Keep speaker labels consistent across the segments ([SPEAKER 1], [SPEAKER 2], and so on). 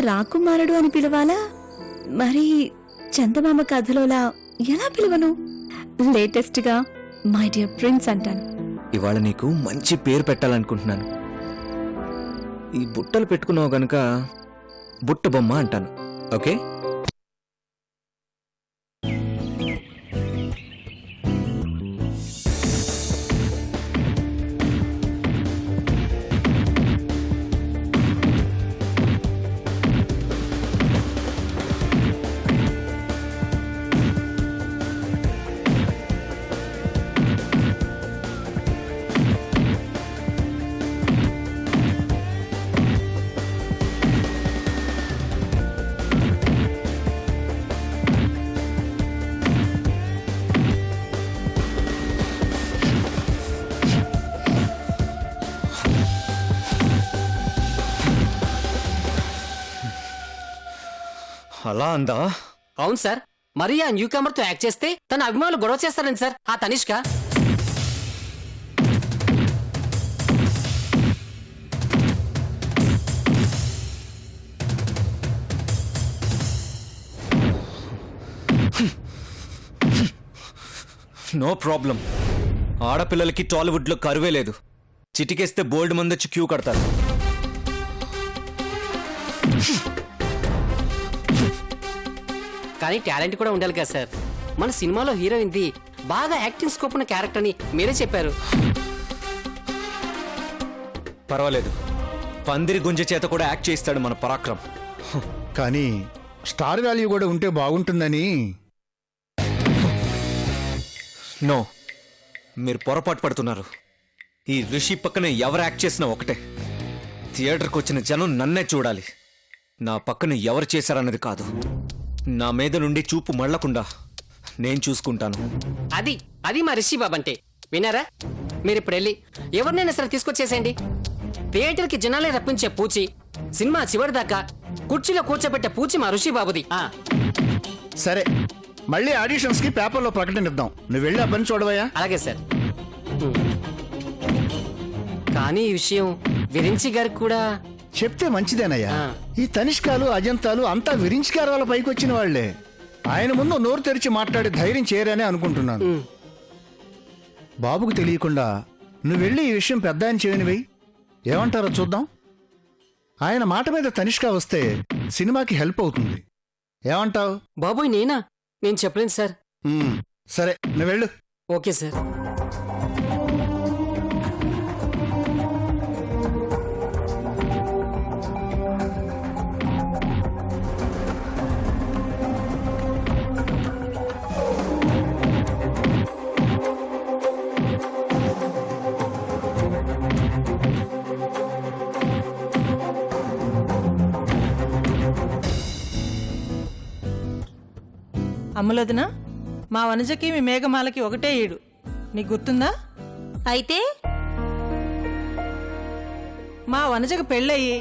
[SPEAKER 1] రాకుమారుడు అని పిలవాలా, మరి చందమామ కథలోలా ఎలా పిలవను? లేటెస్ట్ గా మై డియర్ ప్రిన్స్ అంటాను.
[SPEAKER 2] ఇవాళ నీకు మంచి పేరు పెట్టాలనుకుంటున్నాను. ఈ బుట్టలు పెట్టుకున్నావు గనుక బుట్ట బొమ్మ అంటాను. ఓకే? అలా అందా?
[SPEAKER 3] అవును సార్. మరి ఆ న్యూ కమర్ తో యాక్ట్ చేస్తే తన అభిమానులు గొడవ చేస్తారండి సార్. ఆ తనిష్క
[SPEAKER 2] నో ప్రాబ్లం. ఆడపిల్లలకి టాలీవుడ్ లో కరువే లేదు. చిటికేస్తే బోల్డ్ మంది వచ్చి క్యూ కడతారు.
[SPEAKER 3] కానీ టాలెంట్ కూడా ఉండాలి కదా సార్. మన సినిమాలో హీరోయిన్ది బాగా యాక్టింగ్ స్కోప్ ఉన్న క్యారెక్టర్ అని మీరే చెప్పారు.
[SPEAKER 2] పర్వాలేదు, పందిరి గుంజ చేత కూడా యాక్ట్ చేస్తాడు మన పరాక్రమ్.
[SPEAKER 4] కానీ స్టార్ వాల్యూ కూడా ఉంటే బాగుంటుందని.
[SPEAKER 2] నో, మీరు పొరపాటు పడుతున్నారు. ఈ రిషి పక్కన ఎవరు యాక్ట్ చేసినా ఒకటే. థియేటర్కి వచ్చిన జనం నన్నే చూడాలి, నా పక్కన ఎవరు చేశారన్నది కాదు. నా మీద నుండి చూపు మళ్ళకుండా నేను చూసుకుంటాను.
[SPEAKER 3] అది అది మా రిషి బాబు అంటే. విన్నారా? మీరు ఇప్పుడు వెళ్ళి ఎవరినైనా సరే తీసుకొచ్చేసేయండి. థియేటర్కి జనాలే రప్పించే పూచి, సినిమా చివరి దాకా కుర్చీలో కూర్చోబెట్టే పూచి మా ఋషి బాబుది.
[SPEAKER 4] సరే, మళ్ళీ ఆడిషన్స్ కి పేపర్లో ప్రకటన ఇద్దాం. నువ్వు వెళ్ళి ఆ పని చూడవయ్యా.
[SPEAKER 3] అలాగే సార్. కానీ ఈ విషయం విరించి గారికి కూడా
[SPEAKER 4] చెప్తే మంచిదేనయ్యా.
[SPEAKER 3] ఆ.
[SPEAKER 4] ఈ తనిష్కాలు అజంతాలు అంతా విరించికారు వాళ్ళ పైకి వచ్చిన వాళ్లే. ఆయన ముందు నోరు తెరిచి మాట్లాడే ధైర్యం చేయరనే అనుకుంటున్నాను. బాబుకు తెలియకుండా నువ్వు వెళ్ళి ఈ విషయం పెద్ద ఆయన చేయనివి ఏమంటారో చూద్దాం. ఆయన మాట మీద తనిష్క వస్తే సినిమాకి హెల్ప్ అవుతుంది. ఏమంటావు?
[SPEAKER 3] బాబోయ్ నేనా? నేను చెప్పలేను సార్.
[SPEAKER 4] సరే, నువ్వు వెళ్ళు.
[SPEAKER 3] Okay sir.
[SPEAKER 5] అమ్ములొదినా, మా వనజకి మీ మేఘమాలకి ఒకటే ఏడు, నీకు గుర్తుందా?
[SPEAKER 1] అయితే
[SPEAKER 5] మా వనజకి పెళ్ళయి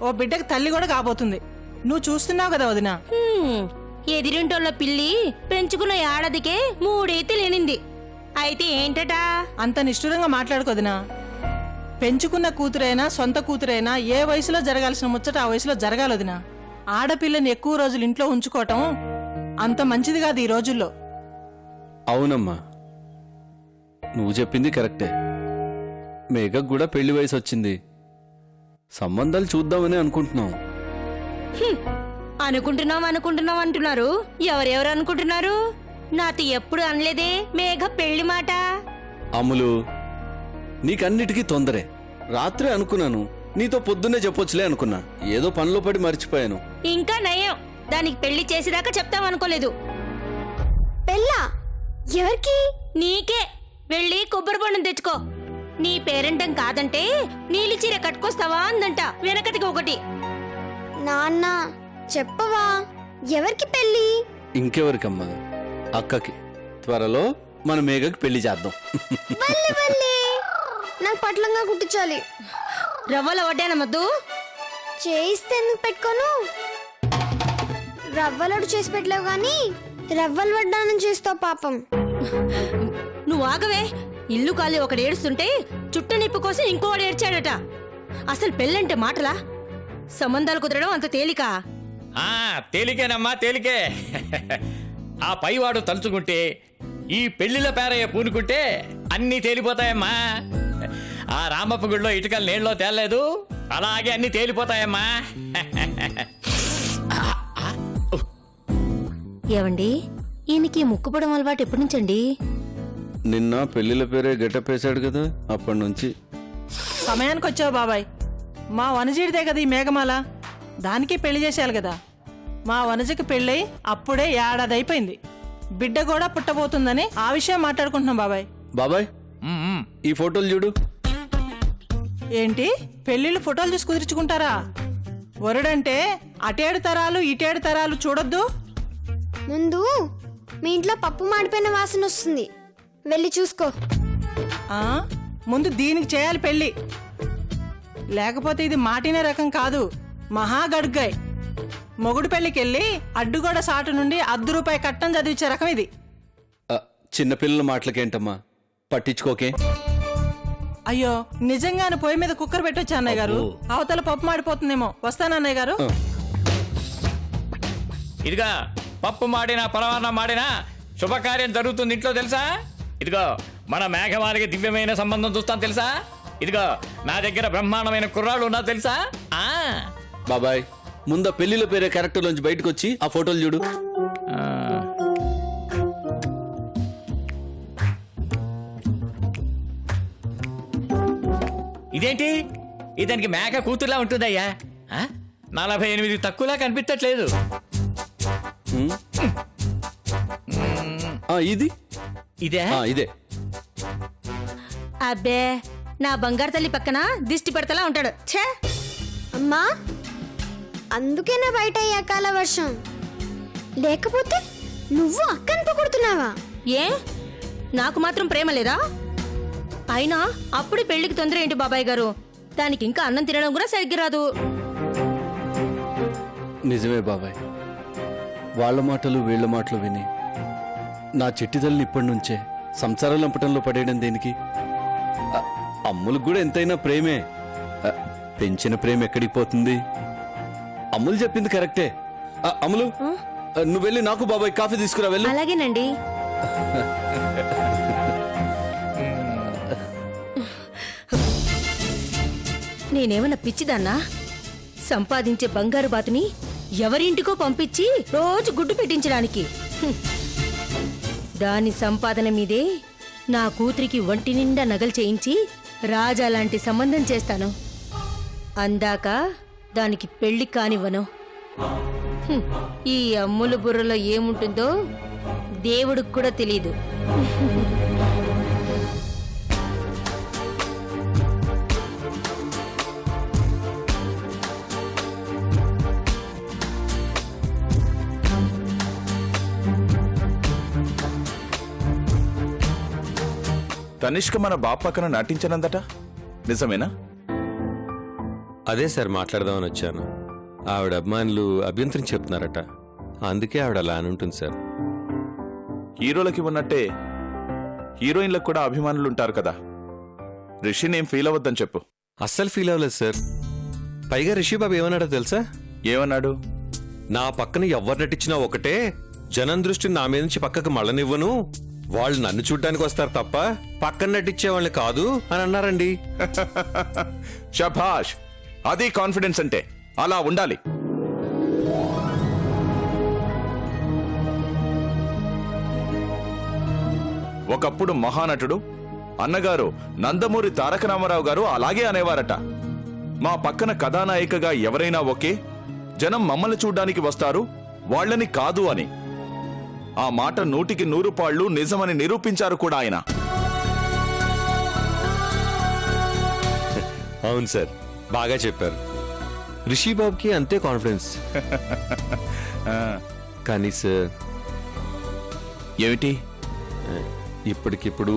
[SPEAKER 5] ఓ బిడ్డకి తల్లి కూడా కాబోతుంది. నువ్వు చూస్తున్నావు కదా వదినా.
[SPEAKER 1] ఎదిరింటోళ్ళ పిల్లి పెంచుకున్న ఏడాదికే 3 ఏతి లేనింది. అయితే ఏంటట?
[SPEAKER 5] అంత నిష్ఠురంగా మాట్లాడుకోదినా. పెంచుకున్న కూతురైనా సొంత కూతురైనా ఏ వయసులో జరగాల్సిన ముచ్చట ఆ వయసులో జరగాలొదినా. ఆడపిల్లని ఎక్కువ రోజులు ఇంట్లో ఉంచుకోవటం అంత మంచిది కాదు ఈ రోజుల్లో.
[SPEAKER 6] అవునమ్మా, నువ్వు చెప్పింది కరెక్టే. మేఘకు కూడా పెళ్లి వయసు వచ్చింది. సంబంధాలు చూద్దామని అనుకుంటున్నాం.
[SPEAKER 1] అనుకుంటున్నాం అంటున్నారు. ఎవరెవరు అనుకుంటున్నారు? నాతో ఎప్పుడు అనలేదే మేఘ పెళ్లి మాట.
[SPEAKER 6] అమ్ములు, నీకన్నిటికీ తొందరే. రాత్రే అనుకున్నాను, నీతో పొద్దున్నే చెప్పొచ్చులే అనుకున్నా. ఏదో పనిలో పడి మర్చిపోయాను.
[SPEAKER 1] ఇంకా నయం, దానికి పెళ్లి చేసేదాకా చెప్తామనుకోలేదు.
[SPEAKER 7] పెళ్ళా? ఎవరికి?
[SPEAKER 1] నీకే. వెళ్ళి కొబ్బరి బొండం తెచ్చుకో. నీ పేరెంటం కాదంటే నీలి చీర కట్టుకొస్తావా అందంట వెనకటికి ఒకటి.
[SPEAKER 7] నాన్న చెప్పవా, ఎవరికి పెళ్ళి?
[SPEAKER 6] ఇంకెవరికమ్మా? అక్కకి. త్వరలో మన మేఘకి పెళ్లి చేద్దాం.
[SPEAKER 7] నాకు పట్లంగా కుట్టించాలి.
[SPEAKER 1] రవ్వల వడ్డానమ్మద్దు.
[SPEAKER 7] చేయిస్తే ఎందుకు పెట్టుకోను? రవ్వలడు చేసి పెట్టలేవు గాని రవ్వలు వడ్డానం చేస్తావు పాపం.
[SPEAKER 1] నువ్వు ఆగవే. ఇల్లు కాలి ఒకడు ఏడుస్తుంటే చుట్ట నిప్పు కోసం ఇంకోడు ఏడ్చాడట. అసలు పెళ్ళంటే మాటలా?
[SPEAKER 8] సంబంధాలు కుదరడం అంత తేలికా?
[SPEAKER 9] తేలికేనమ్మా తేలికే. ఆ పైవాడు తలుచుకుంటే ఈ పెళ్లిల పేరయ్య పూనుకుంటే అన్నీ తేలిపోతాయమ్మా. ఆ రామప్ప గుడిలో ఇటుకలు నీళ్ళలో తేలలేదు, అలాగే అన్నీ తేలిపోతాయమ్మా.
[SPEAKER 8] ఏవండి, ఈయనకి ముక్కుపడం అలవాటు ఎప్పటి నుంచండి?
[SPEAKER 6] నిన్న పెళ్లిల పేరే గెటప్ వేశాడు కదా, అప్పటి నుంచి.
[SPEAKER 5] సమయానికి వచ్చావు బాబాయ్. మా వనజీడిదే కదా ఈ మేఘమాల, దానికి పెళ్లి చేసేయాలి కదా. మా వనజకి పెళ్ళై అప్పుడే ఏడాది అయిపోయింది. బిడ్డ కూడా పుట్టబోతుందని ఆ విషయం మాట్లాడుకుంటున్నాం బాబాయ్.
[SPEAKER 6] బాబాయ్, ఈ ఫోటోలు చూడు.
[SPEAKER 5] ఏంటి, పెళ్లిళ్ళు ఫోటోలు చూసి కుదుర్చుకుంటారా? వరుడంటే అటేడు తరాలు ఇటేడు తరాలు చూడొద్దు.
[SPEAKER 7] ముందు మీ ఇంట్లో పప్పు మాడిపోయిన వాసన వస్తుంది, వెళ్ళి చూసుకో.
[SPEAKER 5] ఆ, ముందు దీనికి చేయాలి పెళ్లి, లేకపోతే ఇది మాటినే రకం కాదు, మహాగడుగ్గాయ్. మొగుడు పెళ్లికెళ్ళి అడ్డుగోడ సాటు నుండి ₹10 కట్టం చదివించే రకం ఇది.
[SPEAKER 6] చిన్నపిల్లల మాటలకేంటమ్మా, పట్టించుకోకే.
[SPEAKER 5] అయ్యో, నిజంగానే పొయ్యి మీద కుక్కర్ పెట్టొచ్చా అన్నయ్య గారు? అవతల పప్పు మాడిపోతుందేమో. వస్తానన్నయ్య గారు.
[SPEAKER 9] ఇదిగా పప్పు మాడినా పరమాన్నం మాడినా శుభకార్యం జరుగుతుంది ఇంట్లో తెలుసా? ఇదిగో మన మేఘమాలకి దివ్యమైన సంబంధం చూస్తాను తెలుసా? ఇదిగో నా దగ్గర బ్రహ్మాండమైన కుర్రాళ్ళు ఉన్నా తెలుసా?
[SPEAKER 6] బాబాయ్, ముందు పెళ్లిల పేరే క్యారెక్టర్ నుంచి బయటకు వచ్చి ఆ ఫోటోలు చూడు.
[SPEAKER 9] ఇదేంటి, ఇతనికి మేక కూతుర్లా ఉంటుందయ్యా. 48 తక్కువలా కనిపించట్లేదు.
[SPEAKER 6] ఇది
[SPEAKER 9] ఇదే
[SPEAKER 6] ఇదే.
[SPEAKER 8] అబ్బే, నా బంగారు తల్లి పక్కన దిష్టి పెడతలా ఉంటాడు. ఛే!
[SPEAKER 7] అమ్మా, అందుకేనా బయట ఈ అకాల వర్షం? లేకపోతే నువ్వు అక్కని పొగుడుతున్నావా?
[SPEAKER 8] ఏ, నాకు మాత్రం ప్రేమ లేదా? అయినా అప్పుడు పెళ్లికి తొందర ఏంటి బాబాయ్ గారు? దానికి ఇంకా అన్నం తినడం కూడా సరిగ్గా రాదు.
[SPEAKER 6] నిజమే బాబాయ్, వాళ్ళ మాటలు వీళ్ళ మాటలు విని నా చెట్టి తల్లిని ఇప్పటి నుంచే సంసారం లంపటంలో పడేయడం దేనికి? అమ్ములకు కూడా ఎంతైనా ప్రేమే. పెంచిన ప్రేమ ఎక్కడికి పోతుంది? అమ్ములు చెప్పింది కరెక్టే. అమ్ములు, నువ్వు వెళ్ళి నాకు బాబాయ్ కాఫీ తీసుకురా వెళ్ళి.
[SPEAKER 8] అలాగేనండి. నేనేమన్నా పిచ్చిదాన్నా? సంపాదించే బంగారు బాతుని ఎవరింటికో పంపించి రోజు గుడ్డు పెట్టించడానికి. దాని సంపాదన మీదే నా కూతురికి ఒంటి నిండా నగలు చేయించి రాజా లాంటి సంబంధం చేస్తాను. అందాక దానికి పెళ్లి కానివ్వను. ఈ అమ్ముల బుర్రలో ఏముంటుందో దేవుడికి కూడా తెలీదు.
[SPEAKER 10] తనిష్క మన బాబు పక్కన నటించనందట, నిజమేనా?
[SPEAKER 11] అదే సార్ మాట్లాడదామని వచ్చాను. ఆవిడ అభిమానులు అభ్యంతరం చెప్తున్నారట, అందుకే ఆవిడ అలా అని ఉంటుంది సార్.
[SPEAKER 10] హీరోలకి ఉన్నట్టే హీరోయిన్లకు కూడా అభిమానులు ఉంటారు కదా. రిషినేం ఫీల్ అవ్వద్దని చెప్పు.
[SPEAKER 11] అస్సలు ఫీల్ అవ్వలేదు సార్. పైగా రిషిబాబు ఏమన్నాడో తెలుసా?
[SPEAKER 10] ఏమన్నాడు?
[SPEAKER 11] నా పక్కన ఎవరు నటించినా ఒకటే, జనం దృష్టిని నా మీద నుంచి పక్కకు మళ్ళనివ్వను, వాళ్ళు నన్ను చూడ్డానికి వస్తారు తప్ప పక్కన నటించే వాళ్ళని కాదు అని అన్నారండి.
[SPEAKER 10] శభాష్, అది కాన్ఫిడెన్స్ అంటే అలా ఉండాలి. ఒకప్పుడు మహానటుడు అన్నగారు నందమూరి తారక రామారావు గారు అలాగే అనేవారట. మా పక్కన కథానాయికగా ఎవరైనా ఓకే, జనం మమ్మల్ని చూడ్డానికి వస్తారు, వాళ్ళని కాదు అని. ఆ మాట 100కి 100 నిజమని నిరూపించారు కూడా ఆయన.
[SPEAKER 11] అవును సార్, బాగా చెప్పారు. రిషిబాబుకి అంతే కాన్ఫిడెన్స్. కానీ సార్,
[SPEAKER 10] ఏమిటి?
[SPEAKER 11] ఇప్పటికిప్పుడు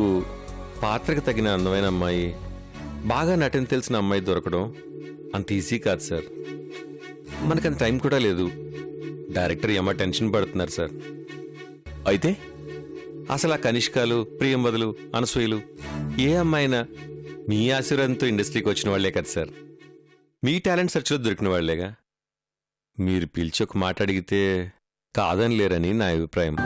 [SPEAKER 11] పాత్రకు తగిన అందమైన అమ్మాయి, బాగా నటన తెలిసిన అమ్మాయి దొరకడం అంత ఈజీ కాదు సార్. మనకంత టైం కూడా లేదు. డైరెక్టర్ ఏమో టెన్షన్ పడుతున్నారు సార్.
[SPEAKER 10] అయితే
[SPEAKER 11] అసలు ఆ కనిష్కాలు, ప్రియంవదులు, అనసూయలు ఏ అమ్మాయినా మీ ఆశీర్వాదంతో ఇండస్ట్రీకి వచ్చిన వాళ్లే కదా సార్. మీ టాలెంట్ సెర్చ్లో దొరికిన వాళ్లేగా. మీరు పిలిచి ఒక మాట అడిగితే కాదని లేరని నా అభిప్రాయం.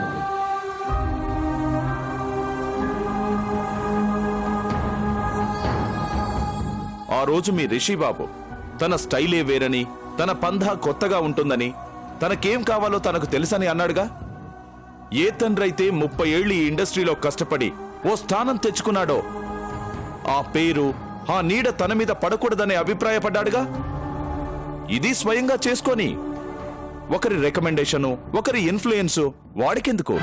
[SPEAKER 10] ఆ రోజు మీ రిషిబాబు తన స్టైలే వేరని, తన పంధా కొత్తగా ఉంటుందని, తనకేం కావాలో తనకు తెలుసని అన్నాడుగా. ఏ తండ్రైతే 30 ఏళ్ళు ఈ ఇండస్ట్రీలో కష్టపడి ఓ స్థానం తెచ్చుకున్నాడో ఆ పేరు, ఆ నీడ తన మీద పడకూడదనే అభిప్రాయపడ్డాడుగా. ఇది స్వయంగా చేసుకొని ఒకరి రికమెండేషను, ఒకరి ఇన్ఫ్లుయెన్సు వాడికెందుకు?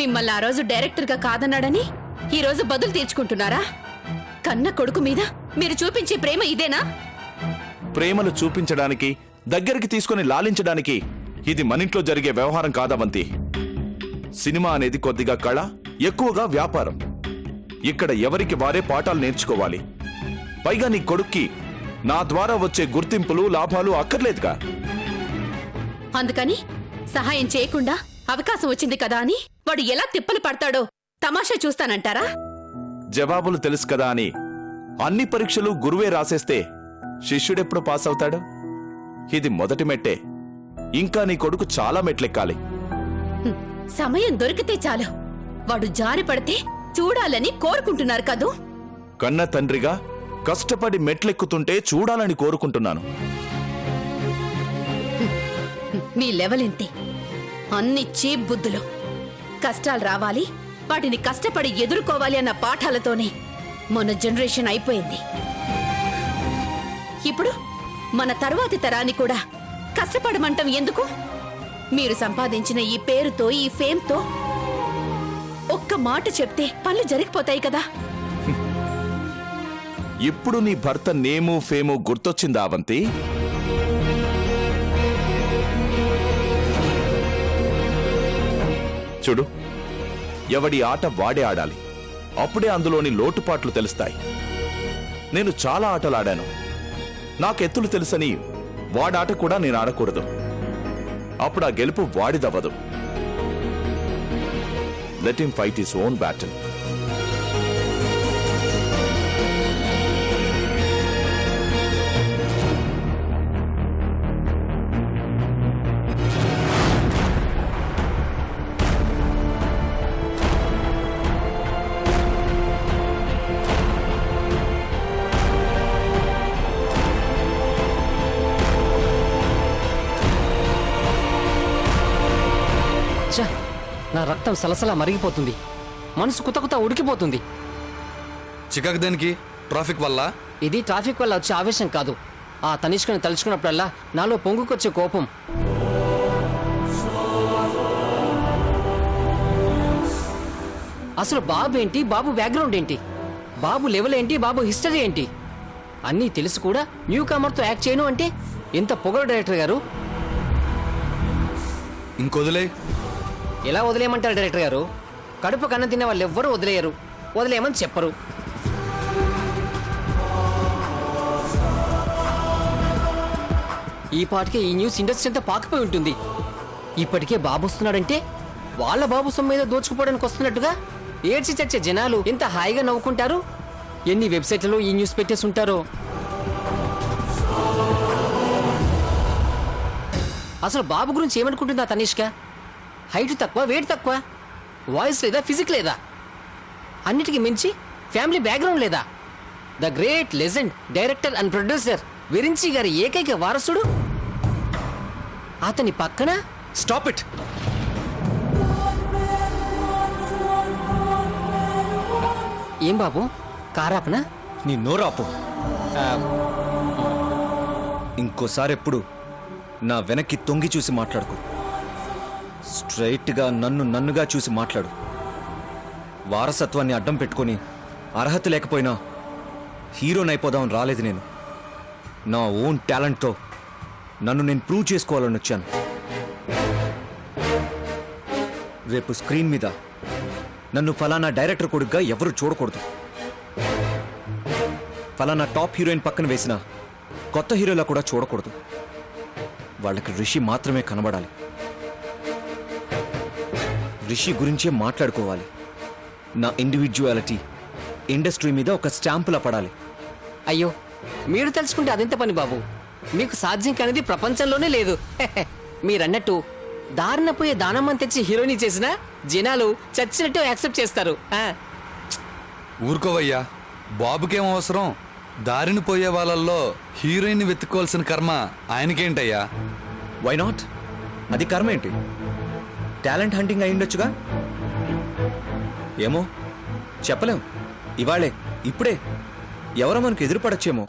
[SPEAKER 12] మిమ్మల్ని ఆ రోజు డైరెక్టర్గా కాదన్నాడని ఈ రోజు బదులు తీర్చుకుంటున్నారా? కన్న కొడుకు మీద మీరు చూపించే ప్రేమ ఇదేనా?
[SPEAKER 10] ప్రేమలు చూపించడానికి, దగ్గరికి తీసుకుని లాలించడానికి ఇది మనింట్లో జరిగే వ్యవహారం కాదవంతి. సినిమా అనేది కొద్దిగా కళ, ఎక్కువగా వ్యాపారం. ఇక్కడ ఎవరికి వారే పాఠాలు నేర్చుకోవాలి. పైగా నీ కొడుక్కి నా ద్వారా వచ్చే గుర్తింపులు, లాభాలు అక్కర్లేదుగా.
[SPEAKER 12] అందుకని సహాయం చేయకుండా అవకాశం వచ్చింది కదా అని వాడు ఎలా తిప్పలు పడతాడో తమాషా చూస్తానంటారా?
[SPEAKER 10] జవాబులు తెలుసు కదా అని అన్ని పరీక్షలు గురువే రాసేస్తే శిష్యుడెప్పుడు పాస్ అవుతాడు? ఇది మొదటి మెట్టే. ఇంకా నీ కొడుకు చాలా మెట్లెక్కాలి.
[SPEAKER 12] సమయం దొరికితే చాలు వాడు జారి పడితే చూడాలని కోరుకుంటున్నారు కదూ.
[SPEAKER 10] కన్న తండ్రిగా కష్టపడి మెట్లెక్కుతుంటే చూడాలని కోరుకుంటున్నాను.
[SPEAKER 12] మీ లెవెల్ ఇంతే. అన్ని చీప్ బుద్ధులు. కష్టాలు రావాలి, వాటిని కష్టపడి ఎదుర్కోవాలి అన్న పాఠాలతోనే మన జనరేషన్ అయిపోయింది. ఇప్పుడు మన తరువాతి తరాన్ని కూడా కష్టపడమంటాం ఎందుకు? మీరు సంపాదించిన ఈ పేరుతో, ఈ ఫేమ్తో ఒక్క మాట చెప్తే పనులు జరిగిపోతాయి కదా.
[SPEAKER 10] ఇప్పుడు నీ భర్త నేము, ఫేము గుర్తొచ్చిందా అవంతి? చూడు, ఎవడి ఆట వాడే ఆడాలి. అప్పుడే అందులోని లోటుపాట్లు తెలుస్తాయి. నేను చాలా ఆటలు ఆడాను. నాకెత్తులు తెలుసని వాడాట కూడా నేను ఆడకూడదు. అప్పుడు ఆ గెలుపు వాడిదవ్వదు. Let him fight his own battle.
[SPEAKER 3] నా రక్తం సలసలా మరిగిపోతుంది. మనసు కుతకుత ఉడికిపోతుంది.
[SPEAKER 2] చికాకు దేనికి? ట్రాఫిక్ వల్ల?
[SPEAKER 3] ఇది ట్రాఫిక్ వల్ల వచ్చే ఆవేశం కాదు. ఆ తనిష్కని తలుచుకున్నప్పుడల్లా నాలో పొంగుకొచ్చే కోపం. అసలు బాబు ఏంటి, బాబు బ్యాక్గ్రౌండ్ ఏంటి, బాబు లెవెల్ ఏంటి, బాబు హిస్టరీ ఏంటి అన్నీ తెలుసు కూడా న్యూ కమర్తో యాక్ట్ చేయను అంటే ఎంత పొగరు డైరెక్టర్ గారు.
[SPEAKER 2] ఇంకొదిలే.
[SPEAKER 3] ఎలా వదిలేయమంటారు డైరెక్టర్ గారు? కడుపు కన్న తినే వాళ్ళు ఎవ్వరూ వదిలేయరు. వదిలేయమని చెప్పరు. ఈ పాటికే ఈ న్యూస్ ఇండస్ట్రీ అంతా పాకిపోయి ఉంటుంది. ఇప్పటికే బాబు వస్తున్నాడంటే వాళ్ళ బాబు సొమ్ము మీద దోచుకుపోవడానికి వస్తున్నట్టుగా ఏడ్చి చచ్చే జనాలు ఎంత హాయిగా నవ్వుకుంటారు. ఎన్ని వెబ్సైట్లలో ఈ న్యూస్ పెట్టేసి ఉంటారో. అసలు బాబు గురించి ఏమనుకుంటుందా తనిష్క? హైట్ తక్కువ, వెయిట్ తక్కువ, వాయిస్ లేదా, ఫిజిక్ లేదా, అన్నిటికీ మించి ఫ్యామిలీ బ్యాక్గ్రౌండ్ లేదా? The great legend director and producer Virinchi గారి ఏకైక వారసుడు అతని పక్కన.
[SPEAKER 2] Stop it.
[SPEAKER 3] ఏం బాబు, కారాపనా?
[SPEAKER 2] నీ నోరాపు. ఇంకోసారి ఎప్పుడు నా వెనక్కి తొంగి చూసి మాట్లాడుకో. స్ట్రైట్గా నన్నుగా చూసి మాట్లాడు. వారసత్వాన్ని అడ్డం పెట్టుకొని అర్హత లేకపోయినా హీరోనైపోదామని రాలేదు నేను. నా ఓన్ టాలెంట్తో నన్ను నేను ప్రూవ్ చేసుకోవాలని వచ్చాను. రేపు స్క్రీన్ మీద నన్ను ఫలానా డైరెక్టర్ కొడుకుగా ఎవరు చూడకూడదు. ఫలానా టాప్ హీరోయిన్ పక్కన వేసిన కొత్త హీరోలా కూడా చూడకూడదు. వాళ్ళకి రిషి మాత్రమే కనబడాలి. రిషి గురించే మాట్లాడుకోవాలి. నా ఇండివిజువాలిటీ, ఇండస్ట్రీ మీద ఒక స్టాంపులా పడాలి.
[SPEAKER 3] అయ్యో మీరు తెలుసుకుంటే అదెంత పని బాబు, మీకు సాధ్యం కానిది ప్రపంచంలోనే లేదు. మీరన్నట్టు దారిన పోయే దానమ్మని తెచ్చి హీరోయిన్ చేసిన జనాలు చచ్చినట్టు యాక్సెప్ట్ చేస్తారు.
[SPEAKER 13] ఊరుకోవయ్యా, బాబుకేం అవసరం? దారిని పోయే వాళ్ళల్లో హీరోయిన్ వెతుక్కోవాల్సిన కర్మ ఆయనకేంటయ్యా?
[SPEAKER 2] Why not? అది కర్మ ఏంటి? టాలెంట్ హంటింగ్ అయి ఉండొచ్చుగా. ఏమో చెప్పలేం. ఇవాళే ఇప్పుడే ఎవరో మనకు ఎదురుపడచ్చేమో.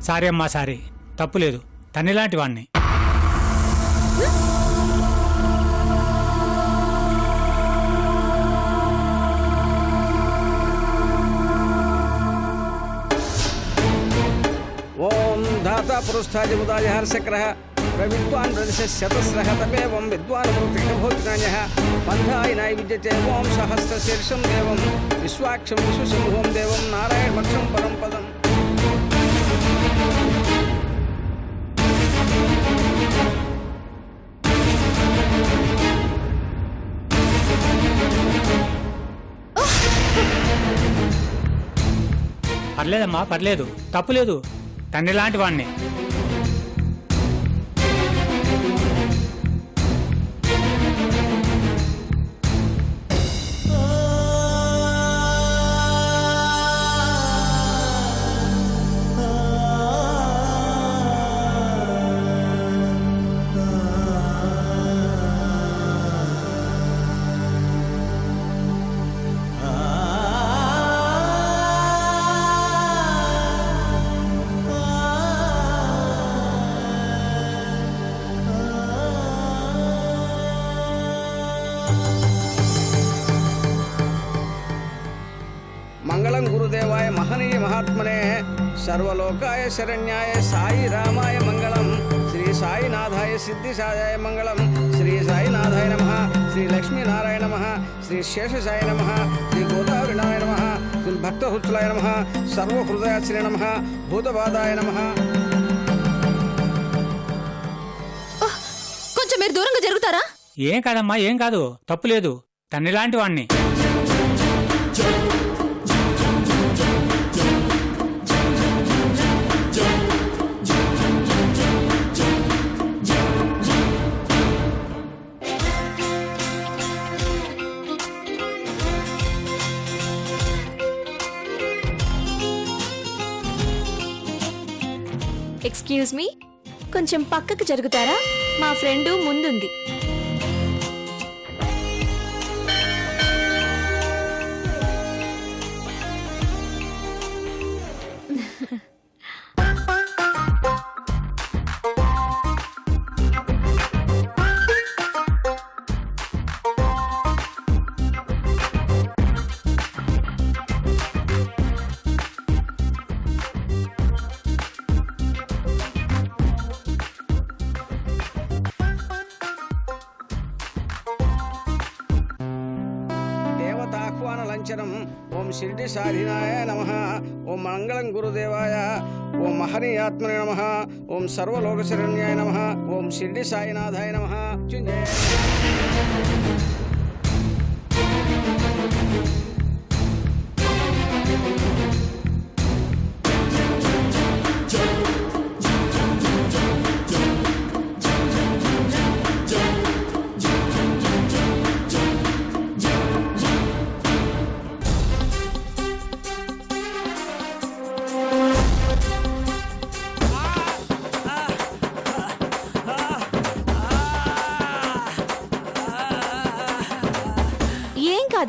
[SPEAKER 14] సారీ అమ్మా, సారీ, తప్పులేదు. తన్నిలాంటి వాణ్ణి.
[SPEAKER 15] ఓం ధాత పురుష్ఠాది ఉదాయ హర్షక్రః ప్రవిద్వాన్ ప్రదిశతస్రః తమేవం విద్వాన్ భూతినాన్యః బంధాయినాయ విద్యతే ఓం సహస్రశీర్షం దేవం విశ్వాక్షం విశ్వసింహోం దేవం నారాయణమక్షం పరం పదం.
[SPEAKER 14] పర్లేదమ్మా, పర్లేదు, తప్పులేదు. తండ్రిలాంటి వాణ్ణి.
[SPEAKER 15] మంగళం గురుదేవాయ మహనీయ మహాత్మనే సర్వలోకాయ శరణ్యాయ సాయి రామాయ మంగళం. శ్రీ సాయినాథాయ సిద్ధి సాయాయ మంగళం. శ్రీ సాయినాథాయ నమః. శ్రీ లక్ష్మీనారాయణ నమః. శ్రీ శేషసాయ నమః. శ్రీ గోదావరినాయ నమః. శ్రీ భక్తహుత్సలాయ నమః. సర్వహృదయాశ్రీ నమః. భూతపాదాయ నమః.
[SPEAKER 12] కొంచెం మీరు దూరంగా జరుగుతారా?
[SPEAKER 14] ఏం కాదమ్మా, ఏం కాదు, తప్పులేదు. తన్నిలాంటి వాణ్ణి.
[SPEAKER 1] ఎక్స్క్యూజ్ మీ, కొంచెం పక్కకు జరుగుతారా? మా ఫ్రెండు ముందుంది.
[SPEAKER 15] దేవతాహ్వాన లంచనం. ఓం షిరిడి సాధినాయ నమః. ఓం మంగళం గురుదేవాయ. ఓం మహనీయాత్మనే నమః. ఓం సర్వలోక శరణ్యాయ నమః. ఓం షిరిడి సాయినాథాయ నమః.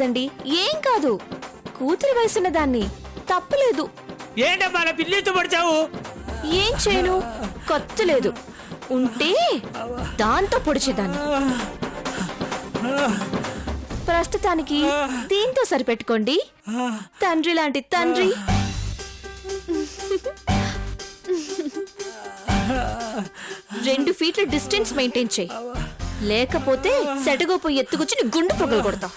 [SPEAKER 1] కాదండి, ఏం కాదు. కూతురి వయసున్న దాన్ని, తప్పులేదు.
[SPEAKER 14] ఏంటమ్మా అలా పిల్లితో పడిచావు?
[SPEAKER 1] ఏం చేయను, కొత్త లేదు. ఉంటే దాంతో పొడిచేదాన్ని. ప్రస్తుతానికి దీంతో సరిపెట్టుకోండి. తండ్రి లాంటి తండ్రి. 2 ఫీట్ల డిస్టెన్స్ మెయింటైన్ చేయి, లేకపోతే సెటగోపు ఎత్తుకొచ్చి నీ గుండు పగలు కొడతా.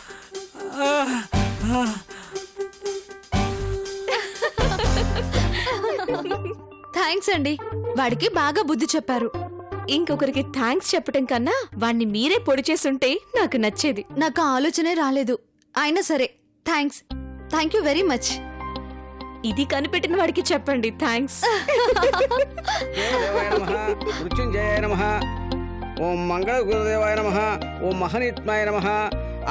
[SPEAKER 1] థ్యాంక్స్ అండి, వాడికి బాగా బుద్ధి చెప్పారు. ఇంకొకరికి థ్యాంక్స్ చెప్పటం కన్నా వాణ్ణి మీరే పొడి చేసుంటే నాకు నచ్చేది. నాకు ఆలోచనే రాలేదు. అయినా సరే thanks. Thank you very much. ఇది కనిపెట్టిన వాడికి చెప్పండి థ్యాంక్స్.
[SPEAKER 15] దేవదేవాయ నమః, మృత్యుంజయాయ నమః, ఓం మంగళ గురుదేవాయ నమః, ఓం మహనీత్మాయ నమః,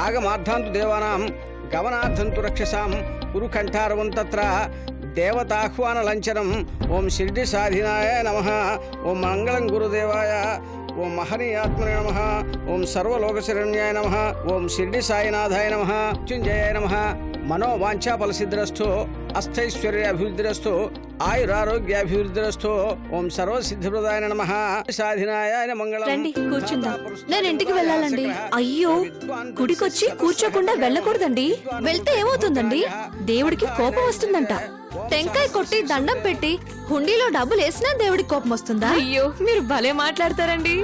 [SPEAKER 15] ఆగమార్థాంతు దేవానాం గమనార్థంతు రక్షసాం కురుకంఠారవం తత్ర దేవతాహ్వాన లంచనం. ఓం షిర్డి సాధినాయ నమః, ఓం మంగళం గురుదేవాయ, ఓం మహనీయాత్మనే నమః, ఓం సర్వలోకశరణ్యాయ నమః, ఓం షిర్డి సాయినాథాయ నమః, మృత్యుంజయాయ నమః. మనోవాంఛాఫలసిద్ధిరస్తు, అస్థైశ్వర్యాభివృద్ధిరస్తు, ఆయురారోగ్యాభివృద్ధిరస్తు. ఓం సర్వసిద్ధిప్రదాయ నమః, సాధినాయ మంగళం.
[SPEAKER 1] రండి కూర్చుందాం. నేను ఇంటికి వెళ్ళాలండి. అయ్యో, గుడికొచ్చి కూర్చోకుండా వెళ్ళకూడదండి. వెళ్తే ఏమవుతుందండి? దేవుడికి కోపం వస్తుందంట. టెంకాయ కొట్టి దండం పెట్టి హుండీలో డబ్బులు వేసినా దేవుడికి కోపం వస్తుందా? అయ్యో, మీరు భలే మాట్లాడతారండి.